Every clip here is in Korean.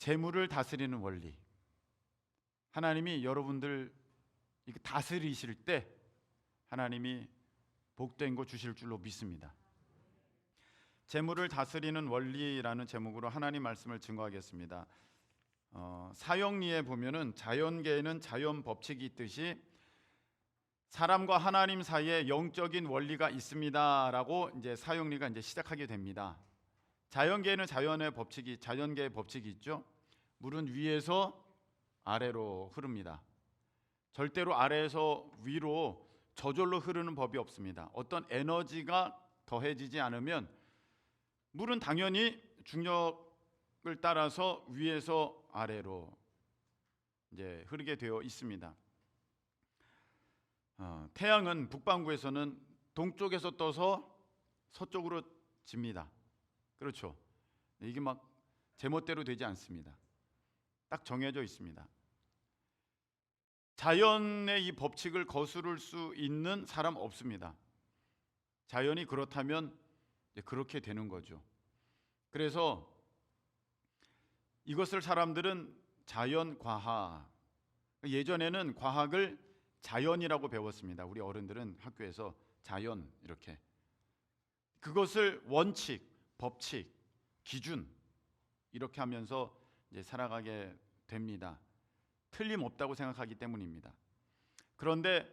재물을 다스리는 원리. 하나님이 여러분들 이렇게 다스리실 때 하나님이 복된 거 주실 줄로 믿습니다. 재물을 다스리는 원리라는 제목으로 하나님 말씀을 증거하겠습니다. 사형리에 보면은 자연계에는 자연 법칙이 있듯이 사람과 하나님 사이에 영적인 원리가 있습니다라고 이제 사형리가 이제 시작하게 됩니다. 자연계에는 자연계의 법칙이 있죠. 물은 위에서 아래로 흐릅니다. 절대로 아래에서 위로 저절로 흐르는 법이 없습니다. 어떤 에너지가 더해지지 않으면 물은 당연히 중력을 따라서 위에서 아래로 이제 흐르게 되어 있습니다. 태양은 북반구에서는 동쪽에서 떠서 서쪽으로 집니다. 그렇죠. 이게 막 제멋대로 되지 않습니다. 딱 정해져 있습니다. 자연의 이 법칙을 거스를 수 있는 사람 없습니다. 자연이 그렇다면 그렇게 되는 거죠. 그래서 이것을 사람들은 자연과학, 예전에는 과학을 자연이라고 배웠습니다. 우리 어른들은 학교에서 자연 이렇게, 그것을 원칙, 법칙, 기준 이렇게 하면서 이제 살아가게 됩니다. 틀림없다고 생각하기 때문입니다. 그런데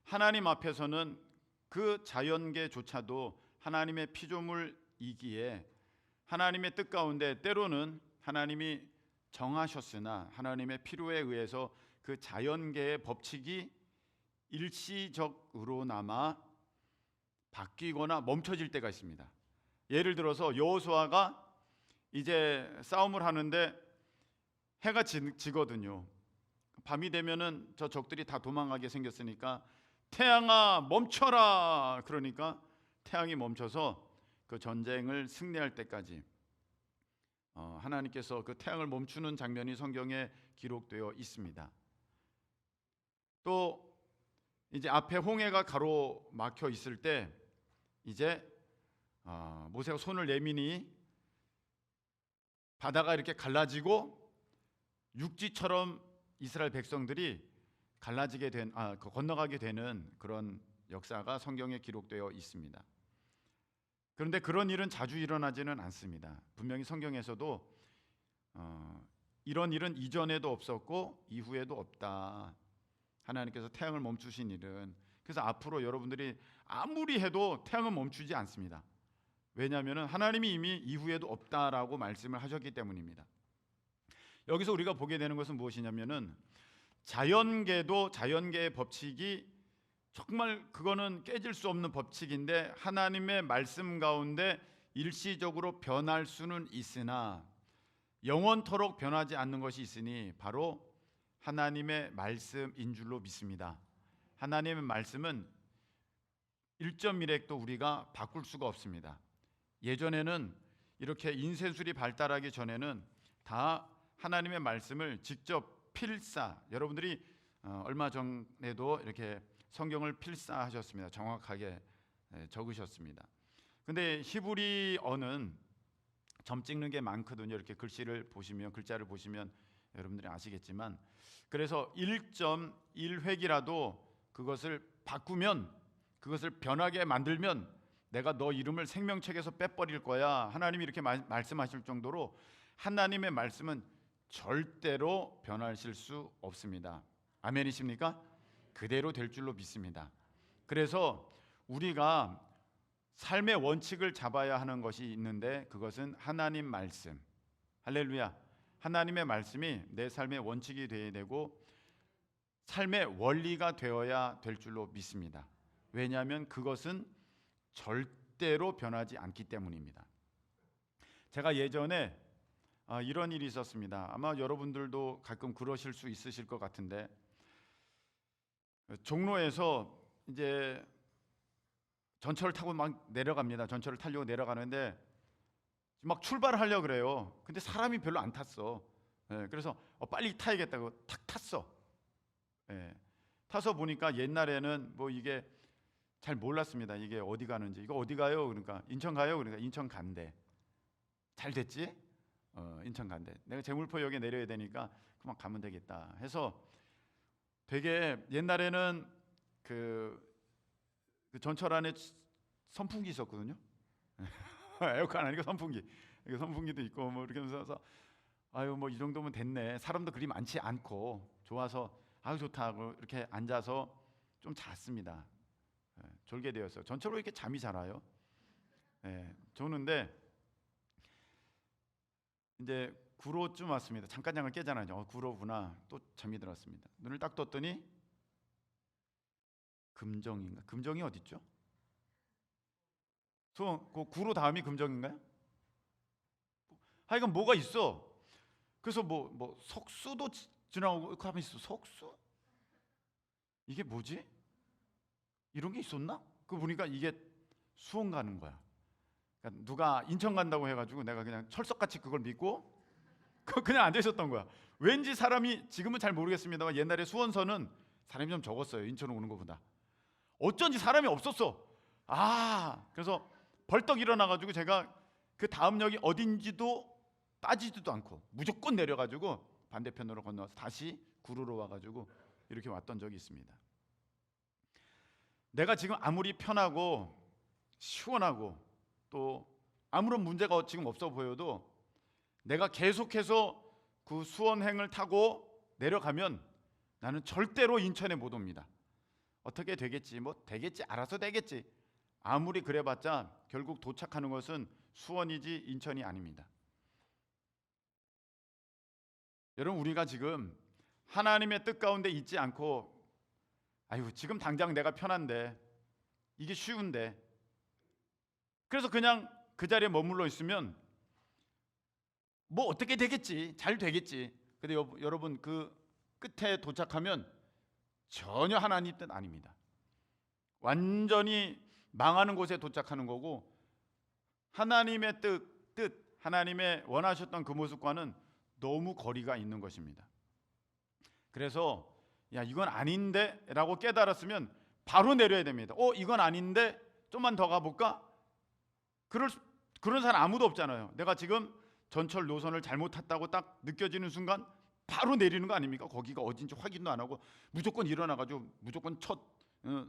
하나님 앞에서는 그 자연계조차도 하나님의 피조물이기에 하나님의 뜻 가운데 때로는 하나님이 정하셨으나 하나님의 필요에 의해서 그 자연계의 법칙이 일시적으로나마 바뀌거나 멈춰질 때가 있습니다. 예를 들어서 여호수아가 이제 싸움을 하는데 해가 지거든요. 밤이 되면은 저 적들이 다 도망가게 생겼으니까 태양아 멈춰라. 그러니까 태양이 멈춰서 그 전쟁을 승리할 때까지 하나님께서 그 태양을 멈추는 장면이 성경에 기록되어 있습니다. 또 이제 앞에 홍해가 가로막혀 있을 때 이제 모세가 손을 내미니 바다가 이렇게 갈라지고 육지처럼 이스라엘 백성들이 건너가게 되는 그런 역사가 성경에 기록되어 있습니다. 그런데 그런 일은 자주 일어나지는 않습니다. 분명히 성경에서도 이런 일은 이전에도 없었고 이후에도 없다. 하나님께서 태양을 멈추신 일은. 그래서 앞으로 여러분들이 아무리 해도 태양은 멈추지 않습니다. 왜냐하면 하나님이 이미 이후에도 없다라고 말씀을 하셨기 때문입니다. 여기서 우리가 보게 되는 것은 무엇이냐면은 자연계도 자연계의 법칙이 정말 그거는 깨질 수 없는 법칙인데 하나님의 말씀 가운데 일시적으로 변할 수는 있으나 영원토록 변하지 않는 것이 있으니 바로 하나님의 말씀인 줄로 믿습니다. 하나님의 말씀은 1.1핵도 우리가 바꿀 수가 없습니다. 예전에는 이렇게 인쇄술이 발달하기 전에는 다 하나님의 말씀을 직접 필사, 여러분들이 얼마 전에도 이렇게 성경을 필사하셨습니다. 정확하게 적으셨습니다. 근데 히브리어는 점 찍는 게 많거든요. 이렇게 글자를 보시면 여러분들이 아시겠지만, 그래서 1.1획이라도 그것을 바꾸면, 그것을 변하게 만들면 내가 너 이름을 생명책에서 빼버릴 거야. 하나님이 이렇게 말씀하실 정도로 하나님의 말씀은 절대로 변하실 수 없습니다. 아멘이십니까? 그대로 될 줄로 믿습니다. 그래서 우리가 삶의 원칙을 잡아야 하는 것이 있는데 그것은 하나님 말씀. 할렐루야. 하나님의 말씀이 내 삶의 원칙이 되어야 되고 삶의 원리가 되어야 될 줄로 믿습니다. 왜냐하면 그것은 절대로 변하지 않기 때문입니다. 제가 예전에 이런 일이 있었습니다. 아마 여러분들도 가끔 그러실 수 있으실 것 같은데, 종로에서 이제 전철을 타고 막 내려갑니다. 전철을 타려고 내려가는데 막 출발하려고 그래요. 근데 사람이 별로 안 탔어. 그래서 빨리 타야겠다고 탁 탔어. 타서 보니까 옛날에는 뭐 이게 잘 몰랐습니다. 이게 어디 가는지. 이거 어디 가요? 그러니까 인천 가요? 그러니까 인천 간대. 잘 됐지? 인천 간대. 내가 제물포역에 내려야 되니까 그만 가면 되겠다 해서 되게 옛날에는 그 전철 안에 선풍기 있었거든요. 에어컨 아니고 선풍기. 선풍기도 있고 뭐 이렇게 하면서 아유 뭐 이 정도면 됐네. 사람도 그리 많지 않고 좋아서 아유 좋다 하고 이렇게 앉아서 좀 잤습니다. 졸게 되었어요. 전철로 이렇게 잠이 잘 와요. 조는데 이제 구로쯤 왔습니다. 잠깐 깨잖아요. 구로구나. 또 잠이 들었습니다. 눈을 딱 떴더니 금정인가? 금정이 어디 있죠? 그 구로 다음이 금정인가요? 하여간 뭐가 있어. 그래서 뭐 석수도 지나오고 그 하면 있어. 석수? 이게 뭐지? 이런 게 있었나? 그 보니까 이게 수원 가는 거야. 그러니까 누가 인천 간다고 해가지고 내가 그냥 철석같이 그걸 믿고 그냥 앉아 있었던 거야. 왠지 사람이 지금은 잘 모르겠습니다만 옛날에 수원선은 사람이 좀 적었어요. 인천 오는 것보다. 어쩐지 사람이 없었어. 그래서 벌떡 일어나가지고 제가 그 다음 역이 어딘지도 따지지도 않고 무조건 내려가지고 반대편으로 건너서 다시 구로로 와가지고 이렇게 왔던 적이 있습니다. 내가 지금 아무리 편하고 시원하고 또 아무런 문제가 지금 없어 보여도 내가 계속해서 그 수원행을 타고 내려가면 나는 절대로 인천에 못 옵니다. 어떻게 되겠지, 뭐 되겠지, 알아서 되겠지. 아무리 그래봤자 결국 도착하는 것은 수원이지 인천이 아닙니다. 여러분, 우리가 지금 하나님의 뜻 가운데 있지 않고 아유 지금 당장 내가 편한데 이게 쉬운데 그래서 그냥 그 자리에 머물러 있으면 뭐 어떻게 되겠지, 잘 되겠지. 근데 여러분 그 끝에 도착하면 전혀 하나님 뜻 아닙니다. 완전히 망하는 곳에 도착하는 거고 하나님의 뜻, 하나님의 원하셨던 그 모습과는 너무 거리가 있는 것입니다. 그래서 야 이건 아닌데 라고 깨달았으면 바로 내려야 됩니다. 이건 아닌데 좀만 더 가볼까? 그런 사람 아무도 없잖아요. 내가 지금 전철 노선을 잘못 탔다고 딱 느껴지는 순간 바로 내리는 거 아닙니까? 거기가 어딘지 확인도 안 하고 무조건 일어나가지고 무조건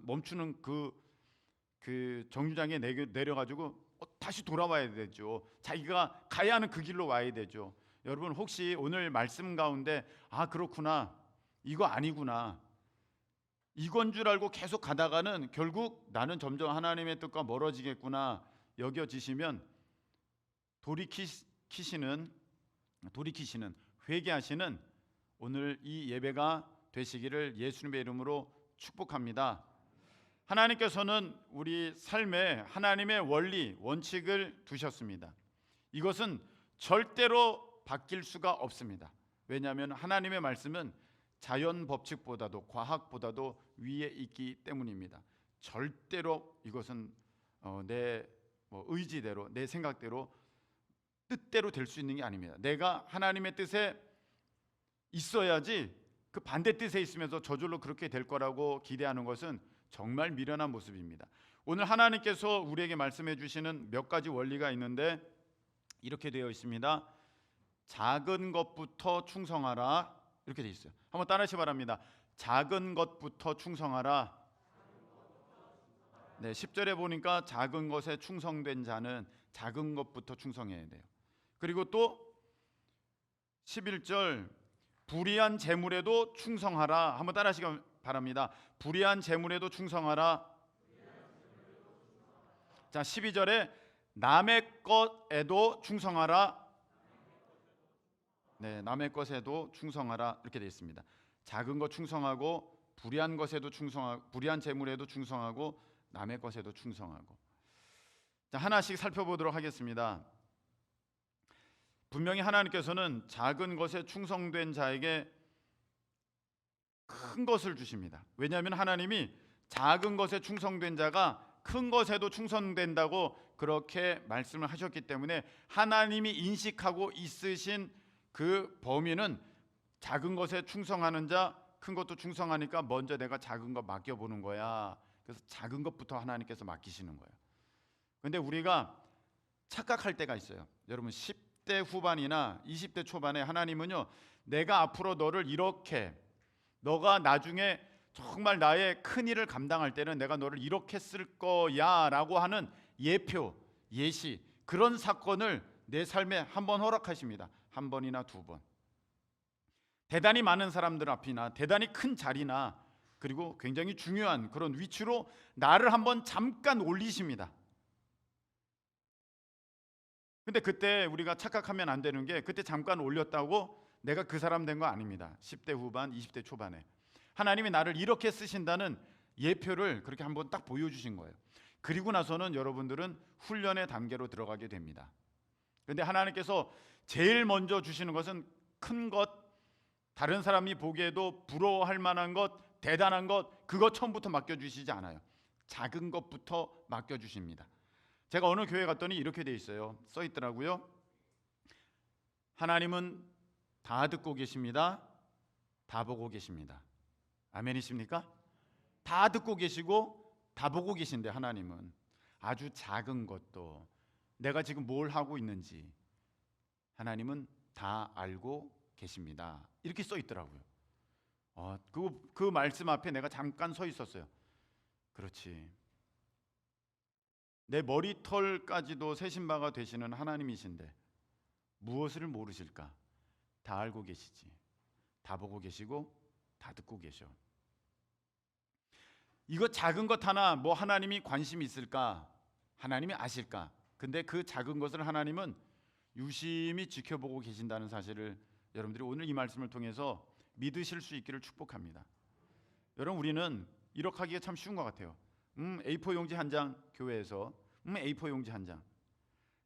멈추는 그 정류장에 내려가지고 다시 돌아와야 되죠. 자기가 가야 하는 그 길로 와야 되죠. 여러분 혹시 오늘 말씀 가운데 그렇구나, 이거 아니구나, 이건 줄 알고 계속 가다가는 결국 나는 점점 하나님의 뜻과 멀어지겠구나 여겨지시면 돌이키시는 회개하시는 오늘 이 예배가 되시기를 예수님의 이름으로 축복합니다. 하나님께서는 우리 삶에 하나님의 원리, 원칙을 두셨습니다. 이것은 절대로 바뀔 수가 없습니다. 왜냐하면 하나님의 말씀은 자연 법칙보다도 과학보다도 위에 있기 때문입니다. 절대로 이것은 내 의지대로, 내 생각대로, 뜻대로 될 수 있는 게 아닙니다. 내가 하나님의 뜻에 있어야지 그 반대 뜻에 있으면서 저절로 그렇게 될 거라고 기대하는 것은 정말 미련한 모습입니다. 오늘 하나님께서 우리에게 말씀해 주시는 몇 가지 원리가 있는데 이렇게 되어 있습니다. 작은 것부터 충성하라 이렇게 되어 있어요. 한번 따라하시기 바랍니다. 작은 것부터 충성하라. 네, 10절에 보니까 작은 것에 충성된 자는 작은 것부터 충성해야 돼요. 그리고 또 11절 불의한 재물에도 충성하라. 한번 따라하시기 바랍니다. 불의한 재물에도 충성하라. 자, 12절에 남의 것에도 충성하라. 네, 남의 것에도 충성하라 이렇게 되어 있습니다. 작은 것 충성하고 불의한 것에도 충성하고 불의한 재물에도 충성하고 남의 것에도 충성하고. 자, 하나씩 살펴보도록 하겠습니다. 분명히 하나님께서는 작은 것에 충성된 자에게 큰 것을 주십니다. 왜냐하면 하나님이 작은 것에 충성된 자가 큰 것에도 충성된다고 그렇게 말씀을 하셨기 때문에 하나님이 인식하고 있으신 그 범위는 작은 것에 충성하는 자, 큰 것도 충성하니까 먼저 내가 작은 것 맡겨보는 거야. 그래서 작은 것부터 하나님께서 맡기시는 거예요. 그런데 우리가 착각할 때가 있어요. 여러분 10대 후반이나 20대 초반에 하나님은요, 내가 앞으로 너를 이렇게, 너가 나중에 정말 나의 큰 일을 감당할 때는 내가 너를 이렇게 쓸 거야 라고 하는 예표, 예시, 그런 사건을 내 삶에 한 번 허락하십니다. 한 번이나 두 번. 대단히 많은 사람들 앞이나 대단히 큰 자리나 그리고 굉장히 중요한 그런 위치로 나를 한번 잠깐 올리십니다. 근데 그때 우리가 착각하면 안 되는 게, 그때 잠깐 올렸다고 내가 그 사람 된 거 아닙니다. 10대 후반, 20대 초반에 하나님이 나를 이렇게 쓰신다는 예표를 그렇게 한번 딱 보여주신 거예요. 그리고 나서는 여러분들은 훈련의 단계로 들어가게 됩니다. 근데 하나님께서 제일 먼저 주시는 것은 큰 것, 다른 사람이 보기에도 부러워할 만한 것, 대단한 것, 그거 처음부터 맡겨주시지 않아요. 작은 것부터 맡겨주십니다. 제가 어느 교회 갔더니 이렇게 돼 있어요. 써 있더라고요. 하나님은 다 듣고 계십니다. 다 보고 계십니다. 아멘이십니까? 다 듣고 계시고 다 보고 계신데 하나님은 아주 작은 것도 내가 지금 뭘 하고 있는지 하나님은 다 알고 계십니다. 이렇게 써 있더라고요. 그 말씀 앞에 내가 잠깐 서 있었어요. 그렇지. 내 머리털까지도 세신 바가 되시는 하나님이신데 무엇을 모르실까? 다 알고 계시지. 다 보고 계시고 다 듣고 계셔. 이거 작은 것 하나 뭐 하나님이 관심이 있을까? 하나님이 아실까? 근데 그 작은 것을 하나님은 유심히 지켜보고 계신다는 사실을 여러분들이 오늘 이 말씀을 통해서 믿으실 수 있기를 축복합니다. 여러분, 우리는 이렇게 하기가 참 쉬운 것 같아요. A4 용지 한 장, 교회에서 A4 용지 한 장,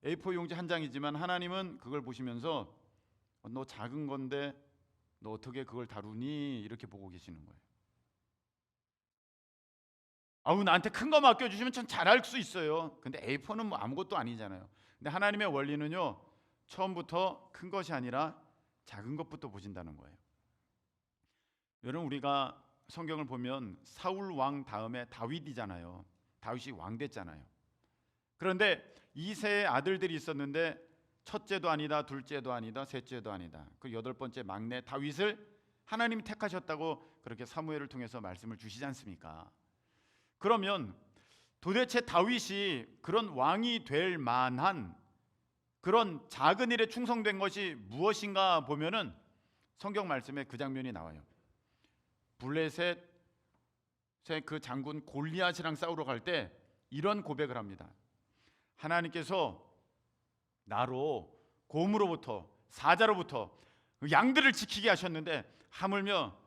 A4 용지 한 장이지만 하나님은 그걸 보시면서 너 작은 건데 너 어떻게 그걸 다루니? 이렇게 보고 계시는 거예요. 나한테 큰 거 맡겨주시면 전 잘할 수 있어요. 근데 A4는 뭐 아무것도 아니잖아요. 근데 하나님의 원리는요, 처음부터 큰 것이 아니라 작은 것부터 보신다는 거예요. 여러분, 우리가 성경을 보면 사울 왕 다음에 다윗이잖아요. 다윗이 왕 됐잖아요. 그런데 이세의 아들들이 있었는데 첫째도 아니다, 둘째도 아니다, 셋째도 아니다. 그 여덟 번째 막내 다윗을 하나님이 택하셨다고 그렇게 사무엘을 통해서 말씀을 주시지 않습니까? 그러면 도대체 다윗이 그런 왕이 될 만한 그런 작은 일에 충성된 것이 무엇인가 보면은 성경 말씀에 그 장면이 나와요. 블레셋의 그 장군 골리앗이랑 싸우러 갈 때 이런 고백을 합니다. 하나님께서 나로 곰으로부터 사자로부터 양들을 지키게 하셨는데 하물며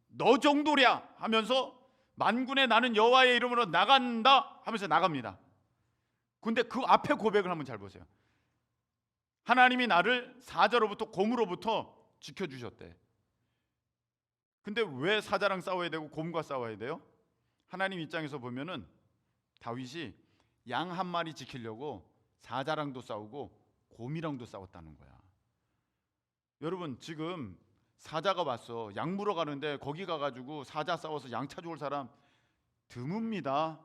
너 정도랴 하면서 만군의 나는 여호와의 이름으로 나간다 하면서 나갑니다. 근데 그 앞에 고백을 한번 잘 보세요. 하나님이 나를 사자로부터 곰으로부터 지켜주셨대. 근데 왜 사자랑 싸워야 되고 곰과 싸워야 돼요? 하나님 입장에서 보면은 다윗이 양 한 마리 지키려고 사자랑도 싸우고 곰이랑도 싸웠다는 거야. 여러분, 지금 사자가 왔어. 양 물어 가는데 거기 가가지고 사자 싸워서 양 찾아올 사람 드뭅니다.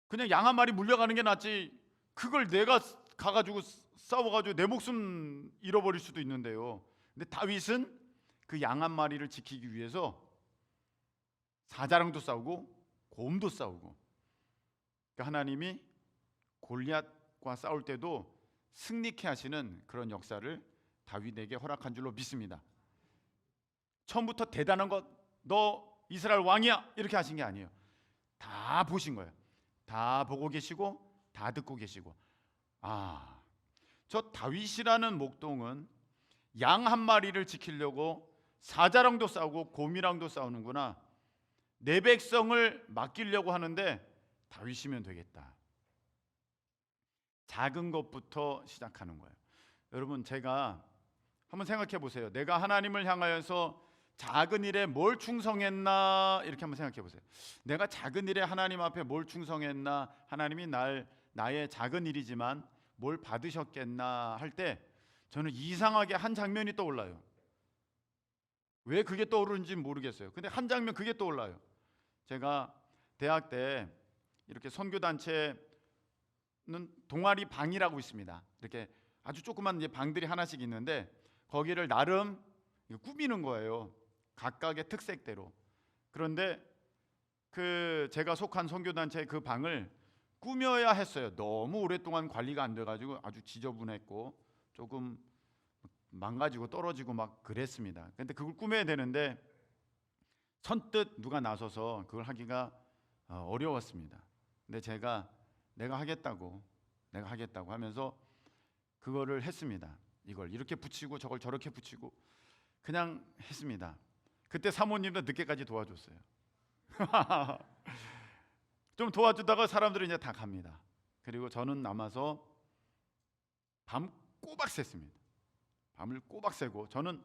그냥 양 한 마리 물려가는 게 낫지. 그걸 내가 가가지고 싸워가지고 내 목숨 잃어버릴 수도 있는데요. 근데 다윗은 그 양 한 마리를 지키기 위해서 사자랑도 싸우고 곰도 싸우고, 그러니까 하나님이 골리앗과 싸울 때도 승리케 하시는 그런 역사를 다윗에게 허락한 줄로 믿습니다. 처음부터 대단한 것, 너 이스라엘 왕이야 이렇게 하신 게 아니에요. 다 보신 거예요. 다 보고 계시고 다 듣고 계시고, 저 다윗이라는 목동은 양 한 마리를 지키려고 사자랑도 싸우고 곰이랑도 싸우는구나. 내 백성을 맡기려고 하는데 다윗이면 되겠다. 작은 것부터 시작하는 거예요. 여러분, 제가 한번 생각해 보세요. 내가 하나님을 향하여서 작은 일에 뭘 충성했나 이렇게 한번 생각해 보세요. 내가 작은 일에 하나님 앞에 뭘 충성했나, 하나님이 나의 작은 일이지만 뭘 받으셨겠나 할 때 저는 이상하게 한 장면이 떠올라요. 왜 그게 떠오르는지 모르겠어요. 근데 한 장면 그게 떠올라요. 제가 대학 때 이렇게 선교단체 동아리 방이라고 있습니다. 이렇게 아주 조그만 이제 방들이 하나씩 있는데 거기를 나름 꾸미는 거예요. 각각의 특색대로. 그런데 그 제가 속한 선교단체의 그 방을 꾸며야 했어요. 너무 오랫동안 관리가 안 돼가지고 아주 지저분했고 조금 망가지고 떨어지고 막 그랬습니다. 근데 그걸 꾸며야 되는데 선뜻 누가 나서서 그걸 하기가 어려웠습니다. 근데 내가 하겠다고 하면서 그거를 했습니다. 이걸 이렇게 붙이고 저걸 저렇게 붙이고 그냥 했습니다. 그때 사모님도 늦게까지 도와줬어요. 좀 도와주다가 사람들이 이제 다 갑니다. 그리고 저는 남아서 밤 꼬박 샜습니다. 밤을 꼬박 새고 저는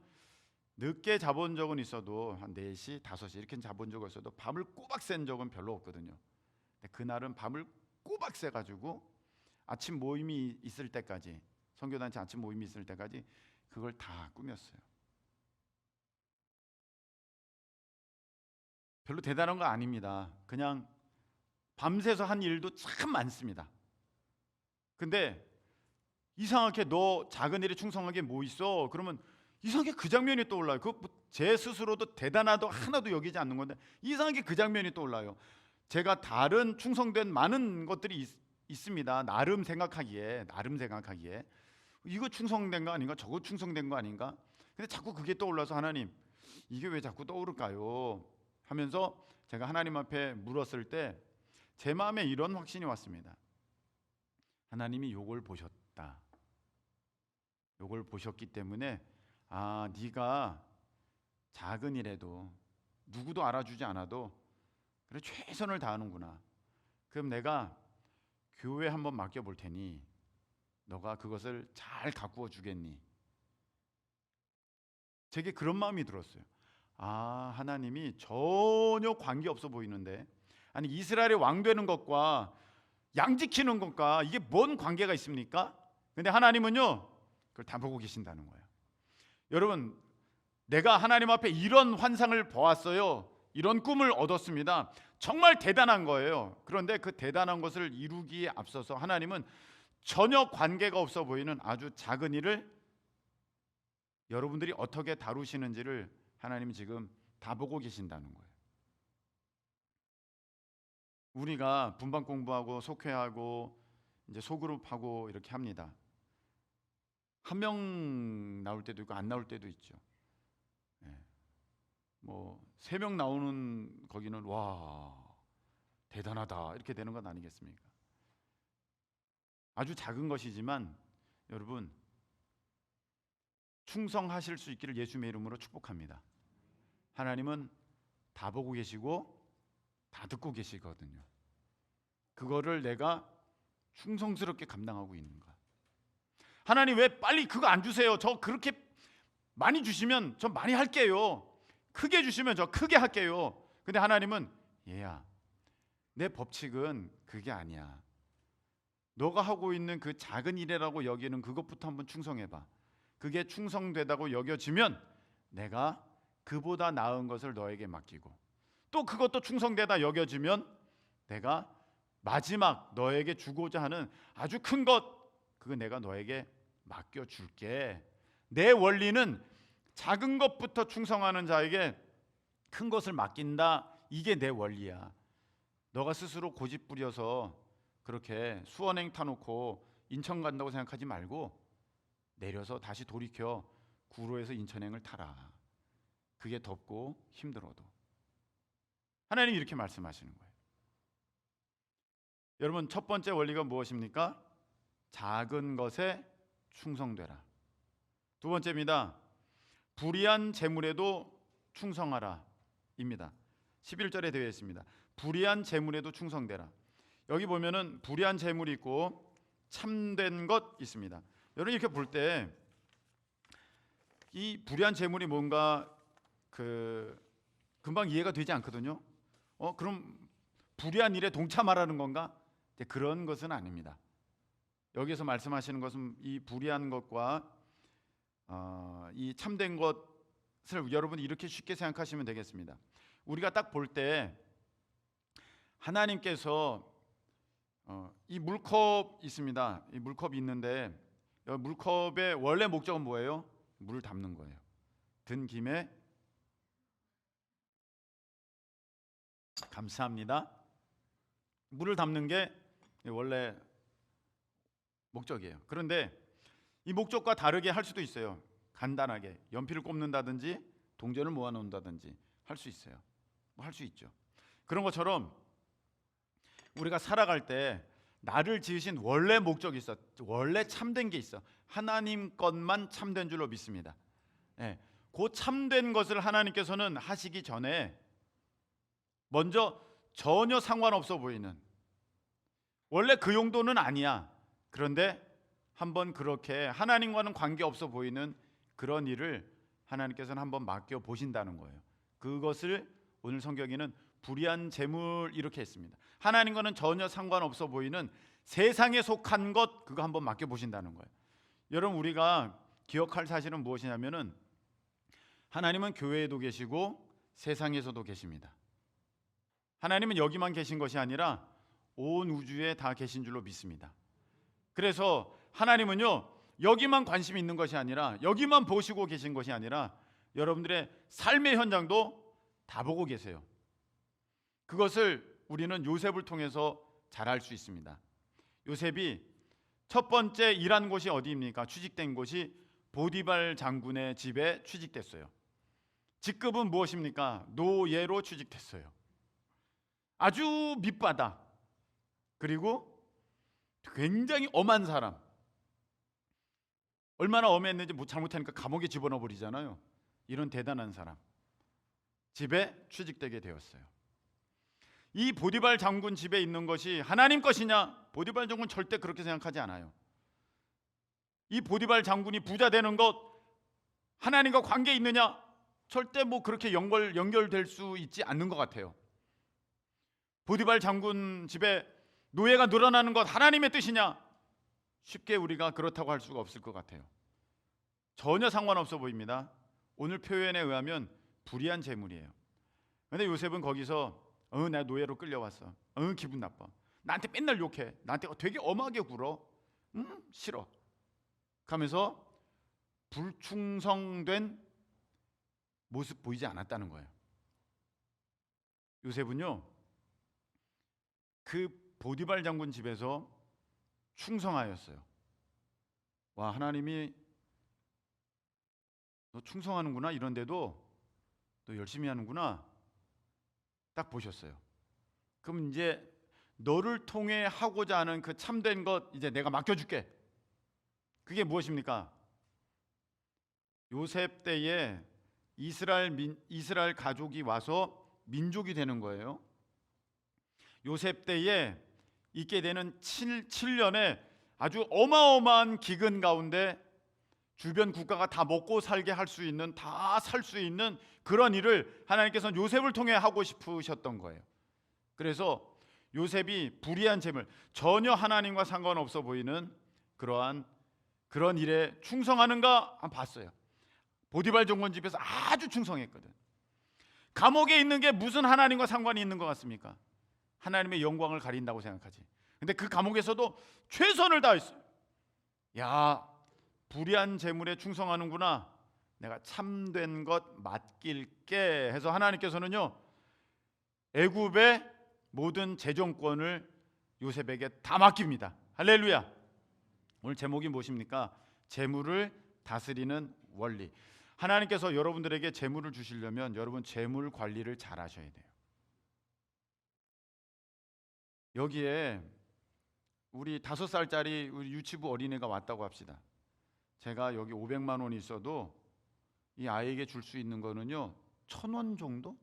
늦게 자본 적은 있어도 한 4시, 5시 이렇게 자본 적은 있어도 밤을 꼬박 센 적은 별로 없거든요. 근데 그날은 밤을 꼬박 새가지고 아침 모임이 있을 때까지, 선교단체 아침 모임이 있을 때까지 그걸 다 꾸몄어요. 별로 대단한 거 아닙니다. 그냥 밤새서 한 일도 참 많습니다. 근데 이상하게 너 작은 일에 충성한 게 뭐 있어? 그러면 이상하게 그 장면이 떠올라요. 제 스스로도 대단하도 하나도 여기지 않는 건데 이상하게 그 장면이 떠올라요. 제가 다른 충성된 많은 것들이 있습니다. 나름 생각하기에 이거 충성된 거 아닌가? 저거 충성된 거 아닌가? 근데 자꾸 그게 떠올라서 하나님 이게 왜 자꾸 떠오를까요? 하면서 제가 하나님 앞에 물었을 때 제 마음에 이런 확신이 왔습니다. 하나님이 요걸 보셨다. 요걸 보셨기 때문에 네가 작은 일에도 누구도 알아주지 않아도 그래 최선을 다하는구나. 그럼 내가 교회 한번 맡겨볼 테니 너가 그것을 잘 가꾸어 주겠니? 제게 그런 마음이 들었어요. 하나님이 전혀 관계없어 보이는데 아니 이스라엘의 왕 되는 것과 양 지키는 것과 이게 뭔 관계가 있습니까? 근데 하나님은요 그걸 다 보고 계신다는 거예요. 여러분 내가 하나님 앞에 이런 환상을 보았어요. 이런 꿈을 얻었습니다. 정말 대단한 거예요. 그런데 그 대단한 것을 이루기에 앞서서 하나님은 전혀 관계가 없어 보이는 아주 작은 일을 여러분들이 어떻게 다루시는지를 하나님이 지금 다 보고 계신다는 거예요. 우리가 분반 공부하고 속회하고 이제 소그룹하고 이렇게 합니다. 한 명 나올 때도 있고 안 나올 때도 있죠. 뭐 3명 나오는 거기는 와 대단하다 이렇게 되는 건 아니겠습니까? 아주 작은 것이지만 여러분 충성하실 수 있기를 예수님의 이름으로 축복합니다. 하나님은 다 보고 계시고 다 듣고 계시거든요. 그거를 내가 충성스럽게 감당하고 있는가? 하나님 왜 빨리 그거 안 주세요? 저 그렇게 많이 주시면 저 많이 할게요. 크게 주시면 저 크게 할게요. 근데 하나님은 얘야 내 법칙은 그게 아니야. 너가 하고 있는 그 작은 일이라고 여기는 그것부터 한번 충성해봐. 그게 충성되다고 여겨지면 내가 그보다 나은 것을 너에게 맡기고 또 그것도 충성되다 여겨지면 내가 마지막 너에게 주고자 하는 아주 큰 것 그거 내가 너에게 맡겨줄게. 내 원리는 작은 것부터 충성하는 자에게 큰 것을 맡긴다. 이게 내 원리야. 너가 스스로 고집 부려서 그렇게 수원행 타놓고 인천 간다고 생각하지 말고 내려서 다시 돌이켜 구로에서 인천행을 타라. 그게 덥고 힘들어도. 하나님이 이렇게 말씀하시는 거예요. 여러분 첫 번째 원리가 무엇입니까? 작은 것에 충성되라. 두 번째입니다. 불의한 재물에도 충성하라 입니다. 11절에 되어 있습니다. 불의한 재물에도 충성되라. 여기 보면은 불의한 재물이 있고 참된 것 있습니다. 여러분 이렇게 볼 때 이 불의한 재물이 뭔가 금방 이해가 되지 않거든요. 그럼 불의한 일에 동참하라는 건가? 그런 것은 아닙니다. 여기서 말씀하시는 것은 이 불의한 것과 이 참된 것을 여러분 이렇게 쉽게 생각하시면 되겠습니다. 우리가 딱 볼 때 하나님께서 이 물컵 있습니다. 이 물컵이 있는데 이 물컵의 원래 목적은 뭐예요? 물을 담는 거예요. 든 김에 감사합니다. 물을 담는 게 원래 목적이에요. 그런데 이 목적과 다르게 할 수도 있어요. 간단하게 연필을 꼽는다든지 동전을 모아놓는다든지 할 수 있어요. 뭐 할 수 있죠. 그런 것처럼 우리가 살아갈 때 나를 지으신 원래 목적이 있어. 원래 참된 게 있어. 하나님 것만 참된 줄로 믿습니다. 예, 그 참된 것을 하나님께서는 하시기 전에 먼저 전혀 상관없어 보이는, 원래 그 용도는 아니야. 그런데 한번 그렇게 하나님과는 관계없어 보이는 그런 일을 하나님께서는 한번 맡겨 보신다는 거예요. 그것을 오늘 성경에는 불의한 재물 이렇게 했습니다. 하나님과는 전혀 상관없어 보이는 세상에 속한 것, 그거 한번 맡겨 보신다는 거예요. 여러분, 우리가 기억할 사실은 무엇이냐면은 하나님은 교회에도 계시고 세상에서도 계십니다. 하나님은 여기만 계신 것이 아니라 온 우주에 다 계신 줄로 믿습니다. 그래서 하나님은요, 여기만 관심이 있는 것이 아니라, 여기만 보시고 계신 것이 아니라 여러분들의 삶의 현장도 다 보고 계세요. 그것을 우리는 요셉을 통해서 잘 알 수 있습니다. 요셉이 첫 번째 일한 곳이 어디입니까? 취직된 곳이 보디발 장군의 집에 취직됐어요. 직급은 무엇입니까? 노예로 취직됐어요. 아주 밑바닥, 그리고 굉장히 엄한 사람. 얼마나 엄했는지 잘못하니까 감옥에 집어넣어 버리잖아요. 이런 대단한 사람 집에 취직되게 되었어요. 이 보디발 장군 집에 있는 것이 하나님 것이냐? 보디발 장군 절대 그렇게 생각하지 않아요. 이 보디발 장군이 부자 되는 것 하나님과 관계 있느냐? 절대 뭐 그렇게 연결될 수 있지 않는 것 같아요. 보디발 장군 집에 노예가 늘어나는 것 하나님의 뜻이냐? 쉽게 우리가 그렇다고 할 수가 없을 것 같아요. 전혀 상관없어 보입니다. 오늘 표현에 의하면 불의한 재물이에요. 그런데 요셉은 거기서 나 노예로 끌려왔어. 기분 나빠. 나한테 맨날 욕해. 나한테 되게 엄하게 굴어. 싫어. 하면서 불충성된 모습 보이지 않았다는 거예요. 요셉은요, 그 보디발 장군 집에서 충성하였어요. 와, 하나님이 너 충성하는구나, 이런데도 너 열심히 하는구나 딱 보셨어요. 그럼 이제 너를 통해 하고자 하는 그 참된 것 이제 내가 맡겨줄게. 그게 무엇입니까? 요셉 때에 이스라엘 가족이 와서 민족이 되는 거예요. 요셉 때에 있게 되는 7년에 아주 어마어마한 기근 가운데 주변 국가가 다 먹고 살게 할 수 있는, 다 살 수 있는 그런 일을 하나님께서는 요셉을 통해 하고 싶으셨던 거예요. 그래서 요셉이 불의한 재물, 전혀 하나님과 상관없어 보이는 그런 일에 충성하는가 한번 봤어요. 보디발 장군 집에서 아주 충성했거든. 감옥에 있는 게 무슨 하나님과 상관이 있는 것 같습니까? 하나님의 영광을 가린다고 생각하지. 근데 그 감옥에서도 최선을 다했어요. 야, 불의한 재물에 충성하는구나. 내가 참된 것 맡길게 해서 하나님께서는요, 애굽의 모든 재정권을 요셉에게 다 맡깁니다. 할렐루야. 오늘 제목이 무엇입니까? 재물을 다스리는 원리. 하나님께서 여러분들에게 재물을 주시려면 여러분 재물 관리를 잘 하셔야 돼요. 여기에 우리 5살짜리 우리 유치부 어린애가 왔다고 합시다. 제가 여기 500만 원이 있어도 이 아이에게 줄 수 있는 거는요 1,000원 정도?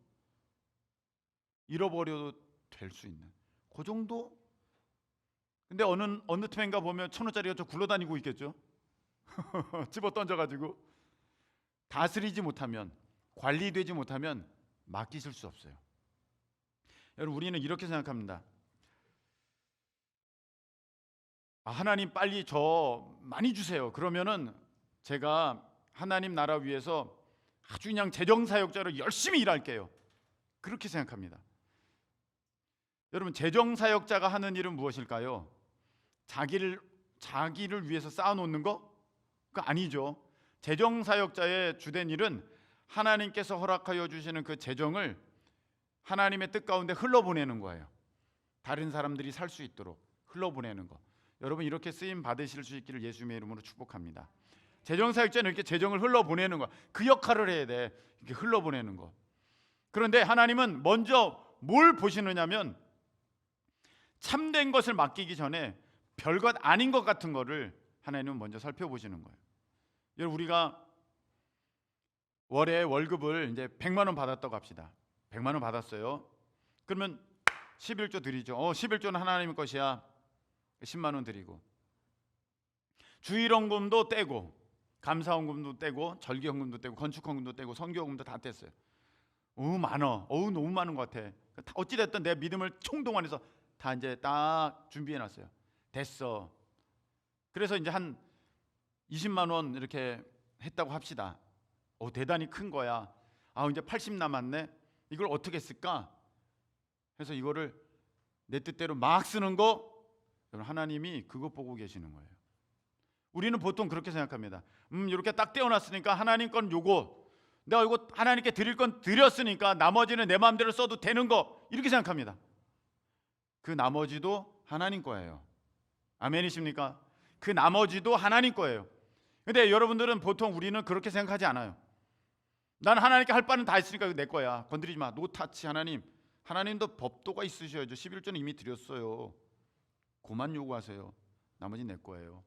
잃어버려도 될 수 있는 그 정도? 근데 어느 틈인가 보면 1,000원짜리가 저 굴러다니고 있겠죠. 집어 던져가지고. 다스리지 못하면, 관리되지 못하면 맡기실 수 없어요. 여러분, 우리는 이렇게 생각합니다. 하나님 빨리 저 많이 주세요. 그러면은 제가 하나님 나라 위해서 아주 그냥 재정사역자로 열심히 일할게요. 그렇게 생각합니다. 여러분, 재정사역자가 하는 일은 무엇일까요? 자기를 위해서 쌓아놓는 거? 그거 아니죠. 재정사역자의 주된 일은 하나님께서 허락하여 주시는 그 재정을 하나님의 뜻 가운데 흘러보내는 거예요. 다른 사람들이 살 수 있도록 흘러보내는 거. 여러분, 이렇게 쓰임 받으실 수 있기를 예수님의 이름으로 축복합니다. 재정사역자는 이렇게 재정을 흘러보내는 거, 그 역할을 해야 돼. 이렇게 흘러보내는 거. 그런데 하나님은 먼저 뭘 보시느냐면 참된 것을 맡기기 전에 별것 아닌 것 같은 거를 하나님은 먼저 살펴보시는 거예요. 여러분, 우리가 월에 월급을 이제 100만 원 받았다고 합시다. 100만 원 받았어요. 그러면 11조 드리죠. 11조는 하나님의 것이야. 10만 원 드리고, 주일헌금도 떼고, 감사헌금도 떼고, 절기헌금도 떼고, 건축헌금도 떼고, 선교헌금도 다 뗐어요. 많어. 너무 많은 것 같아. 어찌 됐든 내 믿음을 총동원해서 다 이제 딱 준비해 놨어요. 됐어. 그래서 이제 한 20만 원 이렇게 했다고 합시다. 대단히 큰 거야. 이제 80 남았네. 이걸 어떻게 쓸까? 해서 이거를 내 뜻대로 막 쓰는 거, 하나님이 그것 보고 계시는 거예요. 우리는 보통 그렇게 생각합니다. 이렇게 딱 떼어놨으니까 하나님 건 요거, 내가 이거 하나님께 드릴 건 드렸으니까 나머지는 내 마음대로 써도 되는 거, 이렇게 생각합니다. 그 나머지도 하나님 거예요. 아멘이십니까? 그 나머지도 하나님 거예요. 근데 여러분들은 보통 우리는 그렇게 생각하지 않아요. 난 하나님께 할 바는 다 했으니까 내 거야. 건드리지 마. 노타치. 하나님도 법도가 있으셔야죠. 11조는 이미 드렸어요. 그만 요구하세요. 나머지는 내 거예요.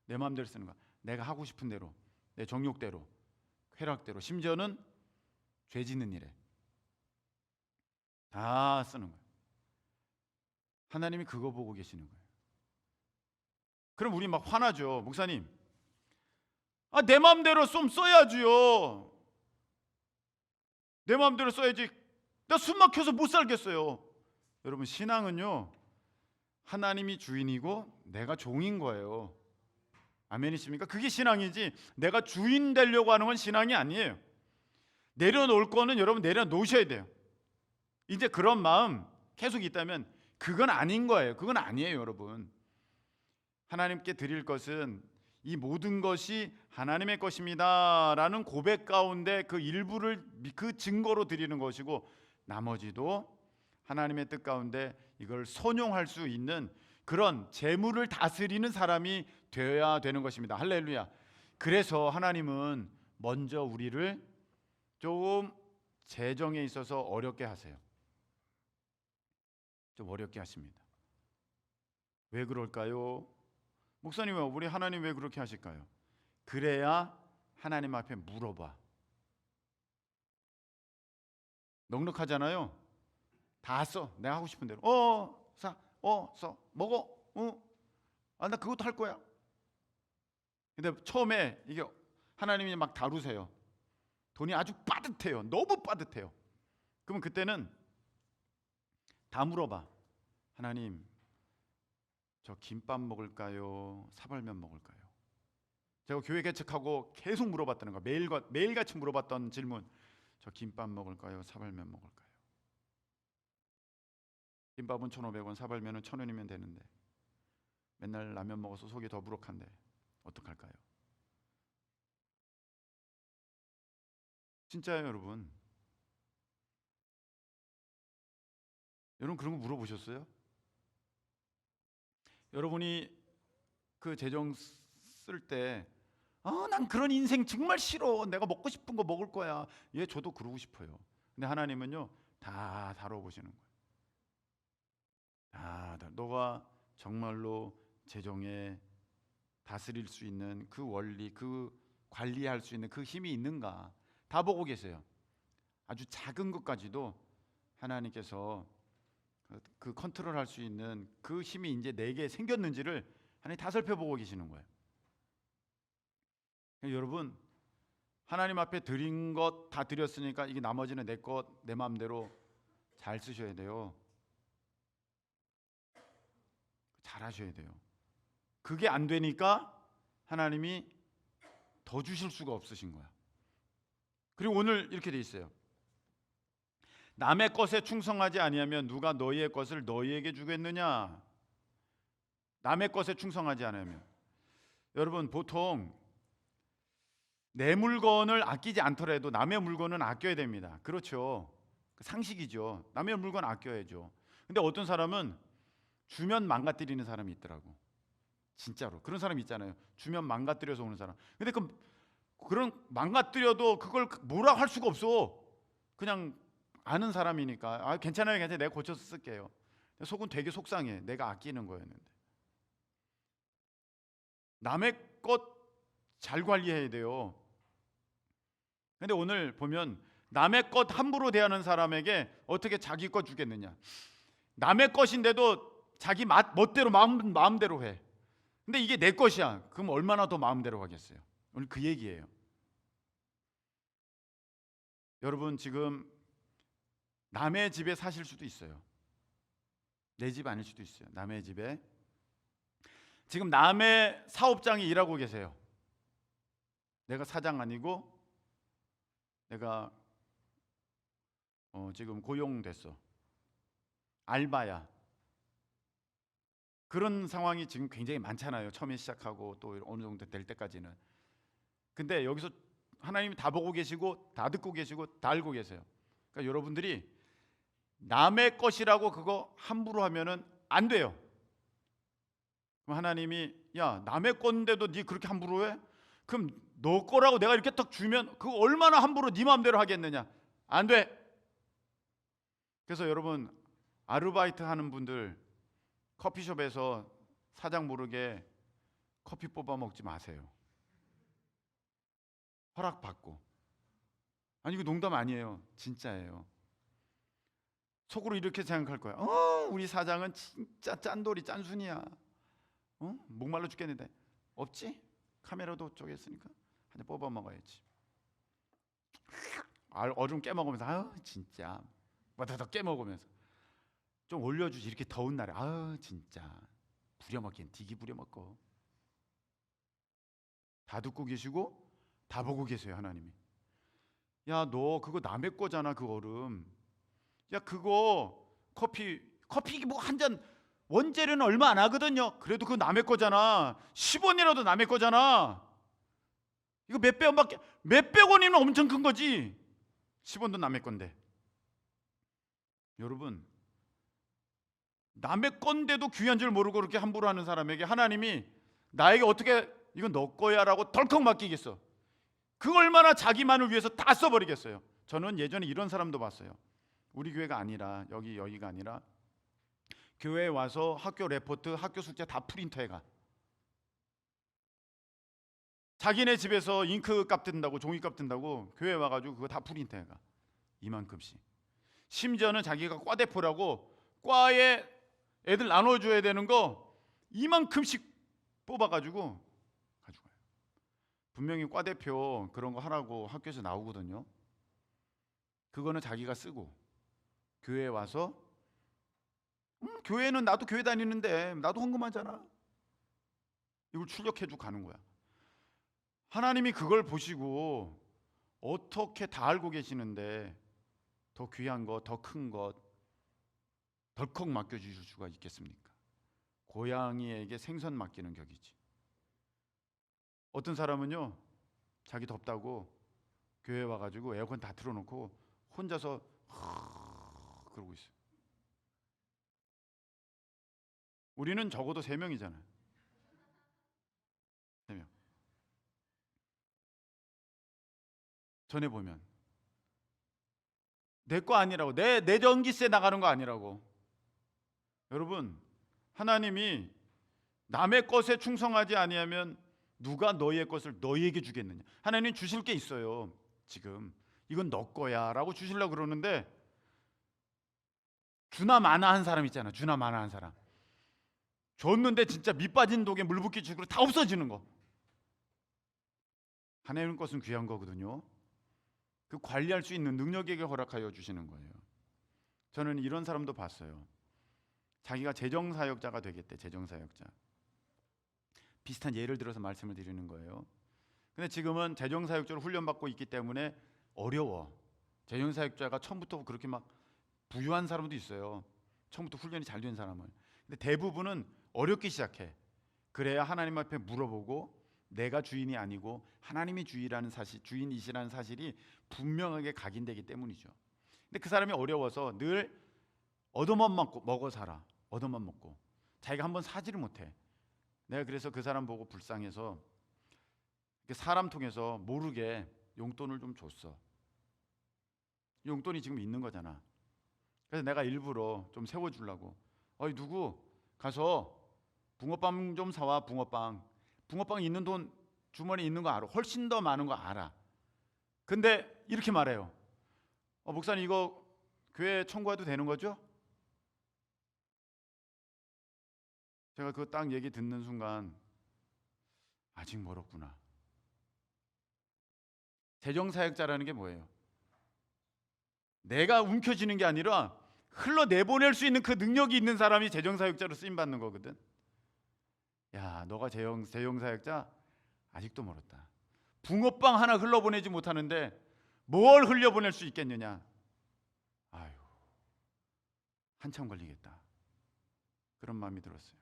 내 마음대로 쓰는 거야. 내가 하고 싶은 대로, 내 정욕대로, 쾌락대로, 심지어는 죄 짓는 일에 다 쓰는 거예요. 하나님이 그거 보고 계시는 거예요. 그럼 우리 막 화나죠. 목사님, 내 마음대로 좀 써야지요. 내 마음대로 써야지. 나 숨 막혀서 못 살겠어요. 여러분, 신앙은요, 하나님이 주인이고 내가 종인 거예요. 아멘이십니까? 그게 신앙이지, 내가 주인 되려고 하는 건 신앙이 아니에요. 내려놓을 거는 여러분 내려놓으셔야 돼요. 이제 그런 마음 계속 있다면 그건 아닌 거예요. 그건 아니에요, 여러분. 하나님께 드릴 것은 이 모든 것이 하나님의 것입니다 라는 고백 가운데 그 일부를 그 증거로 드리는 것이고, 나머지도 하나님의 뜻 가운데 이걸 선용할 수 있는 그런 재물을 다스리는 사람이 되어야 되는 것입니다. 할렐루야. 그래서 하나님은 먼저 우리를 좀 재정에 있어서 어렵게 하세요. 좀 어렵게 하십니다. 왜 그럴까요? 목사님, 우리 하나님 왜 그렇게 하실까요? 그래야 하나님 앞에 물어봐. 넉넉하잖아요. 다 써. 내가 하고 싶은 대로. 써. 먹어. 나 그것도 할 거야. 근데 처음에 이게 하나님이 막 다루세요. 돈이 아주 빠듯해요. 너무 빠듯해요. 그러면 그때는 다 물어봐. 하나님, 저 김밥 먹을까요? 사발면 먹을까요? 제가 교회 개척하고 계속 물어봤다는 거. 매일같이 물어봤던 질문. 저 김밥 먹을까요? 사발면 먹을까요? 김밥은 1,500원, 사발면은 1,000원이면 되는데 맨날 라면 먹어서 속이 더부룩한데 어떡할까요? 진짜예요, 여러분. 여러분 그런 거 물어보셨어요? 여러분이 그 재정 쓸 때 난 그런 인생 정말 싫어. 내가 먹고 싶은 거 먹을 거야. 저도 그러고 싶어요. 근데 하나님은요, 다 다뤄보시는 거예요. 너가 정말로 재정에 다스릴 수 있는 그 원리, 그 관리할 수 있는 그 힘이 있는가 다 보고 계세요. 아주 작은 것까지도 하나님께서 그 컨트롤할 수 있는 그 힘이 이제 내게 생겼는지를 하나님 다 살펴보고 계시는 거예요. 여러분, 하나님 앞에 드린 것 다 드렸으니까 이게 나머지는 내 것, 내 마음대로 잘 쓰셔야 돼요. 잘 하셔야 돼요. 그게 안 되니까 하나님이 더 주실 수가 없으신 거야. 그리고 오늘 이렇게 돼 있어요. 남의 것에 충성하지 아니하면 누가 너희의 것을 너희에게 주겠느냐? 남의 것에 충성하지 않으면. 여러분, 보통 내 물건을 아끼지 않더라도 남의 물건은 아껴야 됩니다. 그렇죠? 상식이죠. 남의 물건 아껴야죠. 근데 어떤 사람은 주면 망가뜨리는 사람이 있더라고. 진짜로 그런 사람 있잖아요. 주면 망가뜨려서 오는 사람. 근데 그런 망가뜨려도 그걸 뭐라 할 수가 없어. 그냥 아는 사람이니까 괜찮아요, 괜찮아요, 내가 고쳐서 쓸게요. 속은 되게 속상해. 내가 아끼는 거였는데. 남의 것 잘 관리해야 돼요. 근데 오늘 보면 남의 것 함부로 대하는 사람에게 어떻게 자기 것 주겠느냐? 남의 것인데도 자기 멋대로 마음대로 해. 근데 이게 내 것이야. 그럼 얼마나 더 마음대로 하겠어요? 오늘 그 얘기예요. 여러분, 지금 남의 집에 사실 수도 있어요. 내 집 아닐 수도 있어요. 남의 집에 지금 남의 사업장에 일하고 계세요. 내가 사장 아니고 내가 지금 고용됐어. 알바야. 그런 상황이 지금 굉장히 많잖아요. 처음에 시작하고 또 어느 정도 될 때까지는. 근데 여기서 하나님이 다 보고 계시고 다 듣고 계시고 다 알고 계세요. 그러니까 여러분들이 남의 것이라고 그거 함부로 하면은 안 돼요. 그럼 하나님이 야, 남의 건데도 네 그렇게 함부로 해? 그럼 너 거라고 내가 이렇게 딱 주면 그거 얼마나 함부로 네 마음대로 하겠느냐? 안 돼. 그래서 여러분, 아르바이트 하는 분들 커피숍에서 사장 모르게 커피 뽑아 먹지 마세요. 허락받고. 아니, 이거 농담 아니에요. 진짜예요. 속으로 이렇게 생각할 거야. 우리 사장은 진짜 짠돌이 짠순이야. 목말라 죽겠는데 없지? 카메라도 저기 있으니까 한 잔 뽑아 먹어야지. 얼음 깨먹으면서 진짜 더 깨먹으면서 좀 올려주지. 이렇게 더운 날에 진짜 부려먹긴 되게 부려먹고. 다 듣고 계시고 다 보고 계세요. 하나님이 야, 너 그거 남의 거잖아. 그 얼음. 야, 그거 커피 뭐 한 잔 원재료는 얼마 안 하거든요. 그래도 그거 남의 거잖아. 10원이라도 남의 거잖아. 이거 몇백 원이면 엄청 큰 거지. 10원도 남의 건데. 여러분, 남의 건데도 귀한 줄 모르고 그렇게 함부로 하는 사람에게 하나님이 나에게 어떻게 이건 너 거야 라고 덜컥 맡기겠어? 그 얼마나 자기만을 위해서 다 써버리겠어요. 저는 예전에 이런 사람도 봤어요. 우리 교회가 아니라 여기가 아니라 교회에 와서 학교 레포트, 학교 숙제 다 프린터해가. 자기네 집에서 잉크값 든다고, 종이값 든다고 교회에 와가지고 그거 다 프린터해가. 이만큼씩. 심지어는 자기가 과대표라고 과에 애들 나눠줘야 되는 거 이만큼씩 뽑아가지고 가져가요. 분명히 과대표 그런 거 하라고 학교에서 나오거든요. 그거는 자기가 쓰고 교회에 와서 교회는 나도 교회 다니는데 나도 헌금하잖아. 이걸 출력해주고 가는 거야. 하나님이 그걸 보시고 어떻게 다 알고 계시는데 더 귀한 것, 더 큰 것 덜컥 맡겨주실 수가 있겠습니까? 고양이에게 생선 맡기는 격이지. 어떤 사람은요, 자기 덥다고 교회 와가지고 에어컨 다 틀어놓고 혼자서 그러고 있어요. 우리는 적어도 3명이잖아요. 3명. 전에 보면 내 거 아니라고, 내 전기세 나가는 거 아니라고. 여러분, 하나님이 남의 것에 충성하지 아니하면 누가 너희의 것을 너희에게 주겠느냐? 하나님 주실 게 있어요. 지금 이건 너 거야 라고 주시려고 그러는데 주나 마나 한 사람 있잖아. 주나 마나 한 사람. 줬는데 진짜 밑 빠진 독에 물 붓기 식으로 다 없어지는 거. 하나님 것은 귀한 거거든요. 그 관리할 수 있는 능력에게 허락하여 주시는 거예요. 저는 이런 사람도 봤어요. 자기가 재정사역자가 되겠대. 재정사역자. 비슷한 예를 들어서 말씀을 드리는 거예요. 근데 지금은 재정사역자로 훈련받고 있기 때문에 어려워. 재정사역자가 처음부터 그렇게 막 부유한 사람도 있어요. 처음부터 훈련이 잘 된 사람은. 근데 대부분은 어렵게 시작해. 그래야 하나님 앞에 물어보고 내가 주인이 아니고 하나님이 주인이라는 사실, 주인이시라는 사실이 분명하게 각인되기 때문이죠. 근데 그 사람이 어려워서 늘 얻어만 먹어 살아. 얻어만 먹고 자기가 한번 사지를 못해. 내가 그래서 그 사람 보고 불쌍해서 사람 통해서 모르게 용돈을 좀 줬어. 용돈이 지금 있는 거잖아. 그래서 내가 일부러 좀 세워주려고, 어이 누구 가서 붕어빵 좀 사와. 붕어빵 있는 돈 주머니에 있는 거 알아. 훨씬 더 많은 거 알아. 근데 이렇게 말해요. 목사님 이거 교회 청구해도 되는 거죠? 제가 그 딱 얘기 듣는 순간 아직 멀었구나. 재정사역자라는 게 뭐예요? 내가 움켜쥐는 게 아니라 흘러내보낼 수 있는 그 능력이 있는 사람이 재정사역자로 쓰임받는 거거든. 야, 너가 재정사역자 아직도 멀었다. 붕어빵 하나 흘러보내지 못하는데 뭘 흘려보낼 수 있겠느냐. 아유, 한참 걸리겠다. 그런 마음이 들었어요.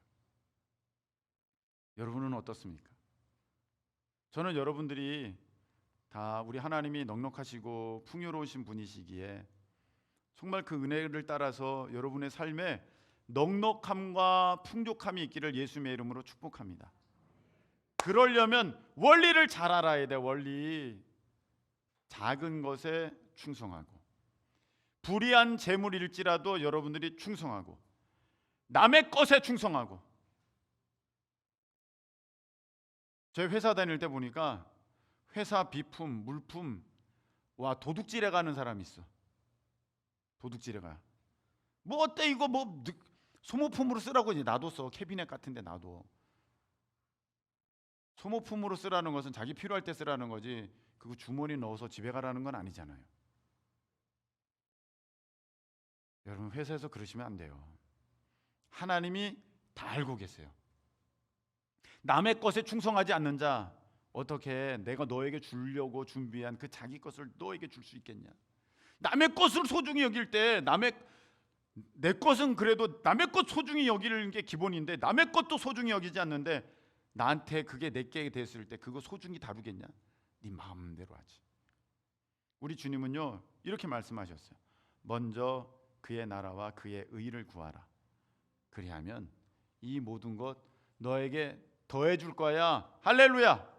여러분은 어떻습니까? 저는 여러분들이 다 우리 하나님이 넉넉하시고 풍요로우신 분이시기에 정말 그 은혜를 따라서 여러분의 삶에 넉넉함과 풍족함이 있기를 예수님의 이름으로 축복합니다. 그러려면 원리를 잘 알아야 돼. 원리. 작은 것에 충성하고, 불의한 재물일지라도 여러분들이 충성하고, 남의 것에 충성하고. 저희 회사 다닐 때 보니까 회사 비품, 물품, 와 도둑질해 가는 사람이 있어. 도둑질해 가. 뭐 어때 이거 뭐 소모품으로 쓰라고 이제 놔뒀어. 캐비넷 같은데 놔둬. 소모품으로 쓰라는 것은 자기 필요할 때 쓰라는 거지. 그거 주머니 넣어서 집에 가라는 건 아니잖아요. 여러분 회사에서 그러시면 안 돼요. 하나님이 다 알고 계세요. 남의 것에 충성하지 않는 자 어떻게 내가 너에게 주려고 준비한 그 자기 것을 너에게 줄 수 있겠냐. 남의 것을 소중히 여길 때 내 것은 그래도 남의 것 소중히 여기는 게 기본인데 남의 것도 소중히 여기지 않는데 나한테 그게 내게 됐을 때 그거 소중히 다루겠냐? 네 마음대로 하지. 우리 주님은요 이렇게 말씀하셨어요. 먼저 그의 나라와 그의 의를 구하라. 그리하면 이 모든 것 너에게 더해 줄 거야. 할렐루야.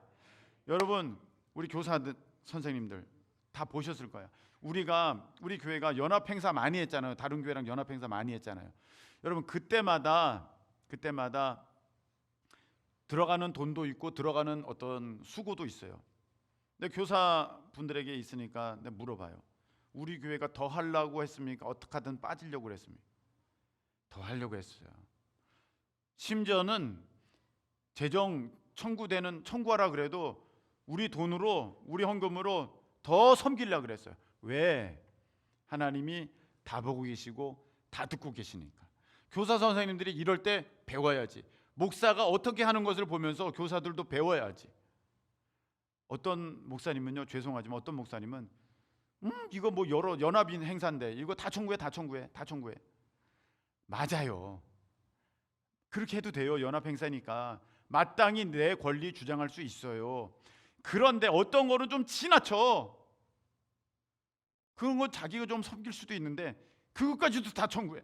여러분 우리 교사들 선생님들 다 보셨을 거야. 우리 교회가 연합 행사 많이 했잖아요. 다른 교회랑 연합 행사 많이 했잖아요. 여러분 그때마다 들어가는 돈도 있고 들어가는 어떤 수고도 있어요. 근데 교사분들에게 있으니까 내가 물어봐요. 우리 교회가 더 하려고 했습니까? 어떻게 하든 빠지려고 그랬습니까? 더 하려고 했어요. 심지어는 재정 청구하라 그래도 우리 돈으로 우리 헌금으로 더 섬기려고 그랬어요. 왜? 하나님이 다 보고 계시고 다 듣고 계시니까. 교사 선생님들이 이럴 때 배워야지. 목사가 어떻게 하는 것을 보면서 교사들도 배워야지. 어떤 목사님은요, 죄송하지만 어떤 목사님은 이거 뭐 여러 연합인 행사인데 이거 다 청구해. 맞아요. 그렇게 해도 돼요. 연합 행사니까 마땅히 내 권리 주장할 수 있어요. 그런데 어떤 거는 좀 지나쳐. 그런 건 자기가 좀 섬길 수도 있는데 그것까지도 다 청구해.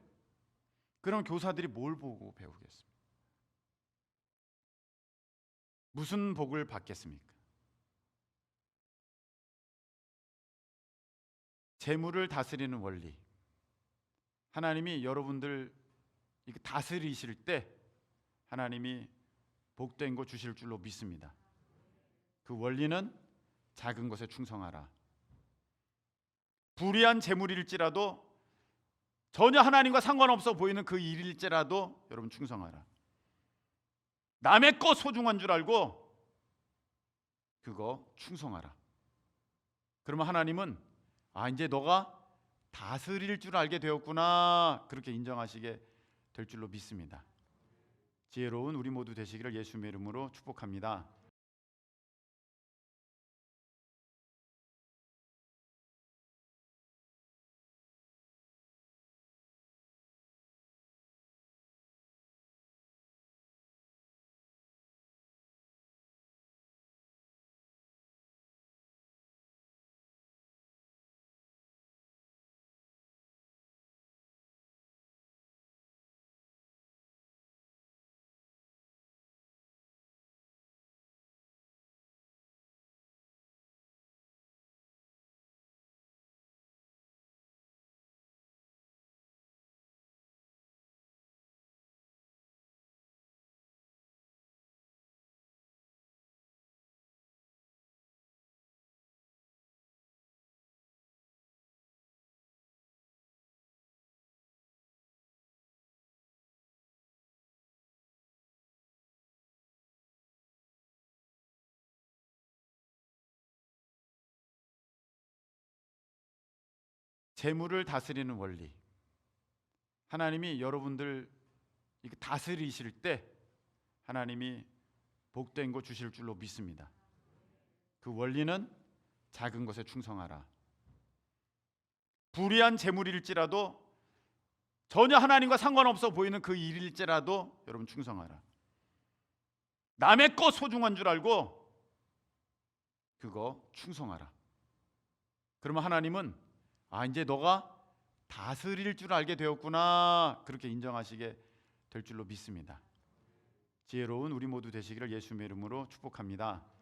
그럼 교사들이 뭘 보고 배우겠습니까? 무슨 복을 받겠습니까? 재물을 다스리는 원리. 하나님이 여러분들 다스리실 때 하나님이 복된 거 주실 줄로 믿습니다. 그 원리는 작은 것에 충성하라. 불의한 재물일지라도 전혀 하나님과 상관없어 보이는 그 일일지라도 여러분 충성하라. 남의 것 소중한 줄 알고 그거 충성하라. 그러면 하나님은 이제 너가 다스릴 줄 알게 되었구나 그렇게 인정하시게 될 줄로 믿습니다. 지혜로운 우리 모두 되시기를 예수님의 이름으로 축복합니다. 재물을 다스리는 원리, 하나님이 여러분들 이거 다스리실 때 하나님이 복된 거 주실 줄로 믿습니다. 그 원리는 작은 것에 충성하라. 불의한 재물일지라도, 전혀 하나님과 상관없어 보이는 그 일일지라도 여러분 충성하라. 남의 거 소중한 줄 알고 그거 충성하라. 그러면 하나님은 이제 너가 다스릴 줄 알게 되었구나, 그렇게 인정하시게 될 줄로 믿습니다. 지혜로운 우리 모두 되시기를 예수님의 이름으로 축복합니다.